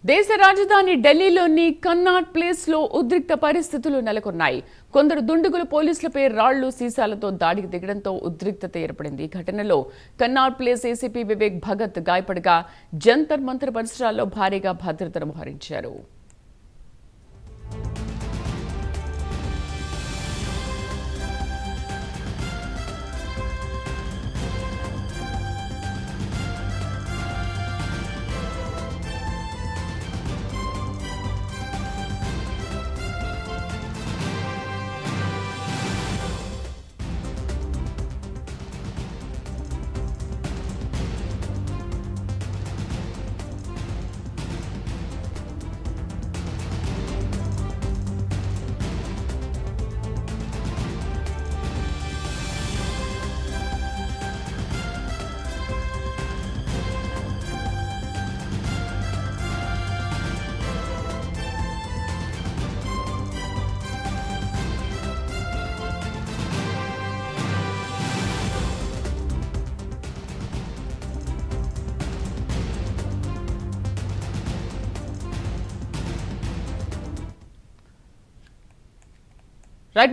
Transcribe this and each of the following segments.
దేశ రాజధాని ఢిల్లీలోని కన్నాట్ ప్లేస్ లో ఉద్రిక్త పరిస్థితులు నెలకొన్నాయి. కొందరు దుండగులు పోలీసులపై రాళ్లు సీసాలతో దాడికి దిగడంతో ఉద్రిక్తత ఏర్పడింది. ఈ ఘటనలో కన్నాట్ ప్లేస్ ఏసీపీ వివేక్ భగత్ గాయపడగా జంతర్ మంతర్ పరిసరాల్లో భారీగా భద్రతను మోహరించారు.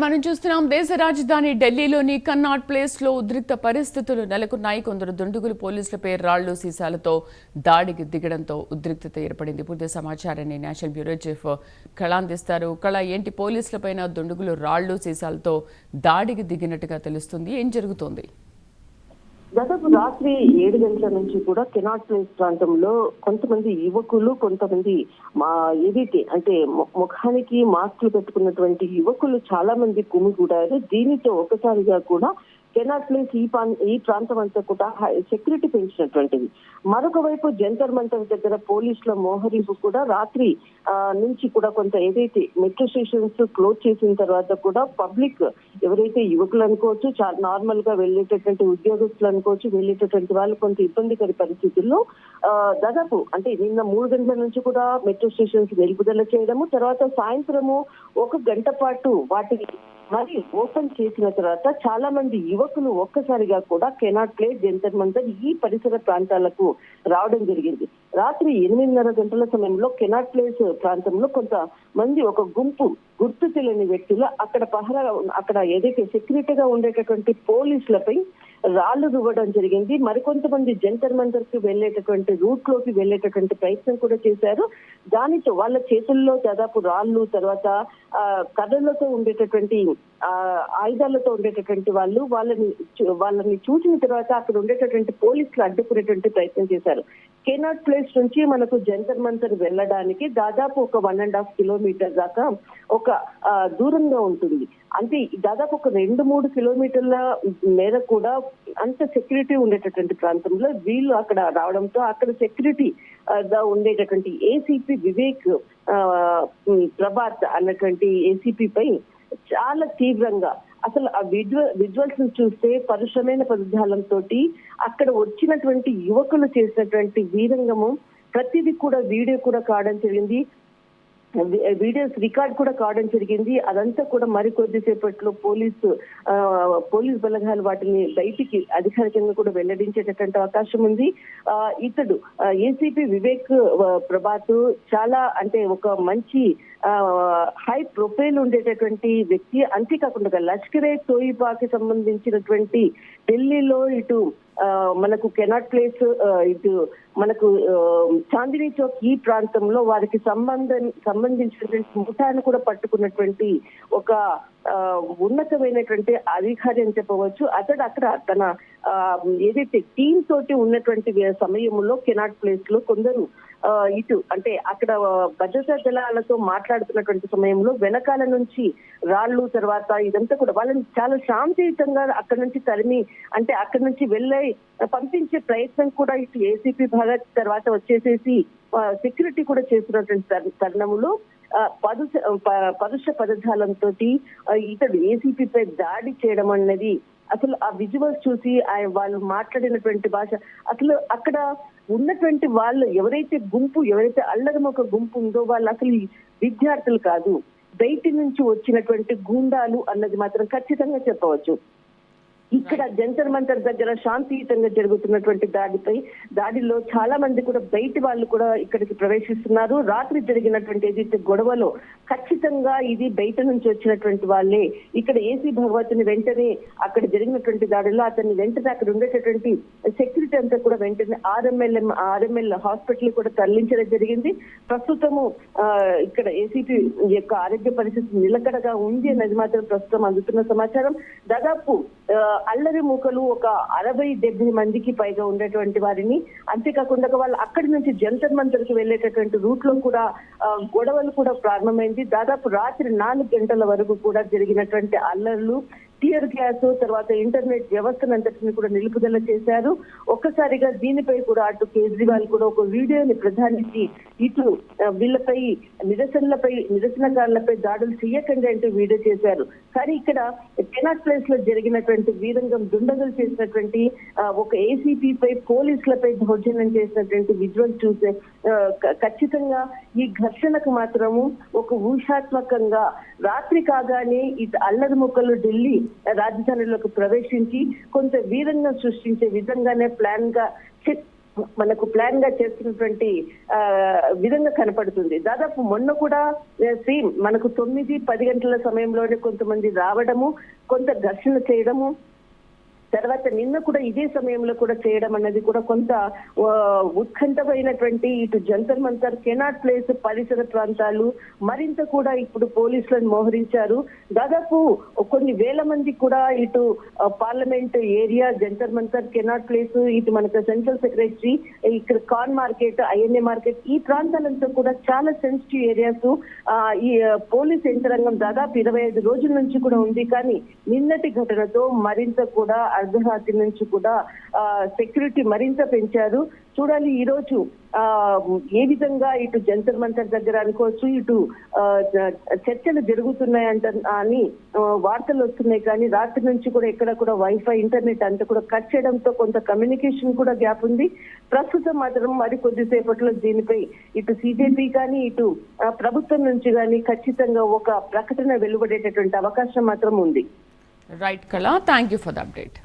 మనం చూస్తున్నాం. దేశ రాజధాని ఢిల్లీలోని కన్నాట్ ప్లేస్ లో ఉద్రిక్త పరిస్థితులు నెలకొన్నాయి. కొందరు దుండగులు పోలీసులపై రాళ్లు సీసాలతో దాడికి దిగడంతో ఉద్రిక్తత ఏర్పడింది. పూర్తి సమాచారాన్ని నేషనల్ బ్యూరో చీఫ్ కళ అందిస్తారు. కళ, ఏంటి పోలీసులపైన దుండగులు రాళ్లు సీసాలతో దాడికి దిగినట్టుగా తెలుస్తుంది? ఏం జరుగుతోంది? దాదాపు రాత్రి 7 గంటల నుంచి కూడా కెనాట్ ప్లేస్ ప్రాంతంలో కొంతమంది యువకులు, కొంతమంది ఏదైతే అంటే ముఖానికి మాస్కులు పెట్టుకున్నటువంటి యువకులు చాలా మంది గుమిగూడారు. దీనితో ఒకసారిగా కూడా కెనాట్ ప్లేస్ ఈ ప్రాంతం అంతా కూడా సెక్యూరిటీ పెంచినటువంటిది. మరొక వైపు జంతర్ మంతర్ దగ్గర పోలీసుల మోహరింపు కూడా రాత్రి నుంచి కూడా కొంత ఏదైతే మెట్రో స్టేషన్స్ క్లోజ్ చేసిన తర్వాత కూడా పబ్లిక్ ఎవరైతే యువకులు అనుకోవచ్చు, చాలా నార్మల్ గా వెళ్ళేటటువంటి ఉద్యోగస్తులు అనుకోవచ్చు, వెళ్ళేటటువంటి వాళ్ళు కొంత ఇబ్బందికర పరిస్థితుల్లో దాదాపు అంటే నిన్న 3 గంటల నుంచి కూడా మెట్రో స్టేషన్స్ నిలుపుదల చేయడము, తర్వాత సాయంత్రము 1 గంట పాటు వాటిని మరి ఓపెన్ చేసిన తర్వాత చాలా మంది యువకులు ఒక్కసారిగా కూడా కెనాట్ ప్లేస్, జంతర్ మంతర్ ఈ పరిసర ప్రాంతాలకు రావడం జరిగింది. రాత్రి 8:30 గంటల సమయంలో కెనాట్ ప్లేస్ ప్రాంతంలో కొంతమంది ఒక గుంపు గుర్తు తెలియని వ్యక్తులు అక్కడ ఏదైతే సెక్యూరిటీగా ఉండేటటువంటి పోలీసులపై రాళ్లు రువ్వడం జరిగింది. మరికొంతమంది జంతర్ మంతర్ కి వెళ్ళేటటువంటి రూట్ లోకి వెళ్ళేటటువంటి ప్రయత్నం కూడా చేశారు. దానితో వాళ్ళ చేతుల్లో దాదాపు రాళ్లు, తర్వాత కర్రలతో ఉండేటటువంటి ఆయుధాలతో ఉండేటటువంటి వాళ్ళని చూసిన తర్వాత అక్కడ ఉండేటటువంటి పోలీసులు అడ్డుకునేటువంటి ప్రయత్నం చేశారు. కెనాట్ ప్లేస్ నుంచి మనకు జంతర్ మంతర్ వెళ్ళడానికి దాదాపు ఒక 1.5 కిలోమీటర్ దాకా ఒక దూరంగా ఉంటుంది. అంటే దాదాపు ఒక 2-3 కిలోమీటర్ల మేర కూడా అంత సెక్యూరిటీ ఉండేటటువంటి ప్రాంతంలో వీళ్ళు అక్కడ రావడంతో అక్కడ సెక్యూరిటీ ఉండేటటువంటి ఏసీపీ వివేక్ ప్రభాత్ అన్నటువంటి ఏసీపీ పై చాలా తీవ్రంగా అసలు ఆ విజువల్స్ చూస్తే పరుషమైన పదజాలంతో అక్కడ వచ్చినటువంటి యువకులు చేసినటువంటి వీరంగము ప్రతిదీ కూడా వీడియో కూడా కావడం జరిగింది, వీడియోస్ రికార్డ్ కూడా కావడం జరిగింది. అదంతా కూడా మరికొద్దిసేపట్లో పోలీస్ బలగాలు వాటిని బయటికి అధికారికంగా కూడా వెల్లడించేటటువంటి అవకాశం ఉంది. ఇతడు ఏసీపీ వివేక్ ప్రభాత్ చాలా అంటే ఒక మంచి హై ప్రొఫైల్ ఉండేటటువంటి వ్యక్తి. అంతేకాకుండా లష్కరే తోయిబాకి సంబంధించినటువంటి ఢిల్లీలో ఇటు మనకు కెనాట్ ప్లేస్, ఇటు మనకు చాందినీ చౌక్ ఈ ప్రాంతంలో వారికి సంబంధించినటువంటి ముఠాను కూడా పట్టుకున్నటువంటి ఒక ఉన్నతమైనటువంటి అధికారి అని చెప్పవచ్చు. అతడు అక్కడ తన ఏదైతే టీం తోటి ఉన్నటువంటి సమయంలో కెనాట్ ప్లేస్ లో కొందరు ఇటు అంటే అక్కడ భద్రతా దళాలతో మాట్లాడుతున్నటువంటి సమయంలో వెనకాల నుంచి రాళ్ళు, తర్వాత ఇదంతా కూడా వాళ్ళని చాలా శాంతియుతంగా అక్కడ నుంచి తరిమి అంటే అక్కడ నుంచి పంపించే ప్రయత్నం కూడా ఇటు ఏసీపీ భగత్ తర్వాత వచ్చేసేసి సెక్యూరిటీ కూడా చేస్తున్నటువంటి తరుణంలో పరుష పదజాలంతో ఇతడు ఏసీపీపై దాడి చేయడం అన్నది అసలు ఆ విజువల్స్ చూసి వాళ్ళు మాట్లాడినటువంటి భాష అసలు అక్కడ ఉన్నటువంటి వాళ్ళు ఎవరైతే అల్లరమొక గుంపు ఉందో వాళ్ళు అసలు విద్యార్థులు కాదు, బయటి నుంచి వచ్చినటువంటి గూండాలు అన్నది మాత్రం ఖచ్చితంగా చెప్పవచ్చు. ఇక్కడ జంతర్ మంతర్ దగ్గర శాంతియుతంగా జరుగుతున్నటువంటి దాడిలో చాలా మంది కూడా బయటి వాళ్ళు కూడా ఇక్కడికి ప్రవేశిస్తున్నారు. రాత్రి జరిగినటువంటి ఏదైతే గొడవలో ఖచ్చితంగా ఇది బయట నుంచి వచ్చినటువంటి వాళ్ళే. ఇక్కడ ఏసీ భగవతిని వెంటనే అక్కడ జరిగినటువంటి దాడిలో అతన్ని వెంటనే అక్కడ ఉండేటటువంటి సెక్యూరిటీ అంతా కూడా వెంటనే ఆర్ఎంఎల్ హాస్పిటల్ కూడా తరలించడం జరిగింది. ప్రస్తుతము ఇక్కడ ఏసీపీ యొక్క ఆరోగ్య పరిస్థితి నిలకడగా ఉంది అనేది మాత్రం ప్రస్తుతం అందుతున్న సమాచారం. దాదాపు అల్లరి మూకలు ఒక 60-70 మందికి పైగా ఉండేటువంటి వారిని, అంతేకాకుండా వాళ్ళు అక్కడి నుంచి జంతర్ మంతర్ కి వెళ్లేటటువంటి రూట్ లో కూడా గొడవలు కూడా ప్రారంభమైంది. దాదాపు రాత్రి 4 గంటల వరకు కూడా జరిగినటువంటి అల్లర్లు, టియర్ గ్యాస్, తర్వాత ఇంటర్నెట్ వ్యవస్థనంతటిని కూడా నిలుపుదల చేశారు. ఒక్కసారిగా దీనిపై కూడా అటు కేజ్రీవాల్ కూడా ఒక వీడియోని ప్రధానికి ఇటు వీళ్ళపై నిరసనకారులపై దాడులు చేయకండి అంటూ వీడియో చేశారు. కానీ ఇక్కడ కెనాట్ ప్లేస్ లో జరిగినటువంటి వీరంగం దుండగులు చేసినటువంటి ఒక ఏసీపీ పై పోలీసులపై దౌర్జన్యం చేసినటువంటి విజువల్ చూసే ఖచ్చితంగా ఈ ఘర్షణకు మాత్రము ఒక ఊహాత్మకంగా రాత్రి కాగానే ఇటు అల్లరి ముక్కలు ఢిల్లీ రాజధానిలోకి ప్రవేశించి కొంత వీరంగం సృష్టించే విధంగానే ప్లాన్ గా చేస్తున్నటువంటి విధంగా కనపడుతుంది. దాదాపు మొన్న కూడా సేమ్ మనకు 9-10 గంటల సమయంలోనే కొంతమంది రావడము, కొంత ఘర్షణ చేయడము, తర్వాత నిన్న కూడా ఇదే సమయంలో కూడా చేయడం అన్నది కూడా కొంత ఉత్కంఠమైనటువంటి ఇటు జంతర్ మంతర్, కెనాట్ ప్లేస్ పరిసర ప్రాంతాలు మరింత కూడా ఇప్పుడు పోలీసులను మోహరించారు. దాదాపు కొన్ని వేల మంది కూడా ఇటు parliament area, Jantar Mantar, cannot place, ఇటు మనకు సెంట్రల్ సెక్రటరీ, ఇక్కడ కార్న్ మార్కెట్, ఐఎన్ఏ మార్కెట్, ఈ ప్రాంతాలంతా కూడా చాలా సెన్సిటివ్ ఏరియాస్. ఈ పోలీస్ యంత్రాంగం దాదాపు 25 రోజుల నుంచి కూడా ఉంది. కానీ నిన్నటి ఘటనతో మరింత కూడా అర్ధరాత్రి నుంచి కూడా సెక్యూరిటీ మరింత పెంచారు. చూడాలి ఈ రోజు ఏ విధంగా ఇటు జంతర్ మంతర్ దగ్గర అనుకోవచ్చు, ఇటు చర్చలు జరుగుతున్నాయంట అని వార్తలు వస్తున్నాయి. కానీ రాత్రి నుంచి కూడా ఎక్కడ కూడా వైఫై, ఇంటర్నెట్ అంతా కూడా కట్ చేయడంతో కొంత కమ్యూనికేషన్ కూడా గ్యాప్ ఉంది. ప్రస్తుతం మాత్రం మరి కొద్దిసేపట్లో దీనిపై ఇటు సిజేపీ కానీ ఇటు ప్రభుత్వం నుంచి కానీ ఖచ్చితంగా ఒక ప్రకటన వెలువడేటటువంటి అవకాశం మాత్రం ఉంది. రైట్ కళ, thank you for the update.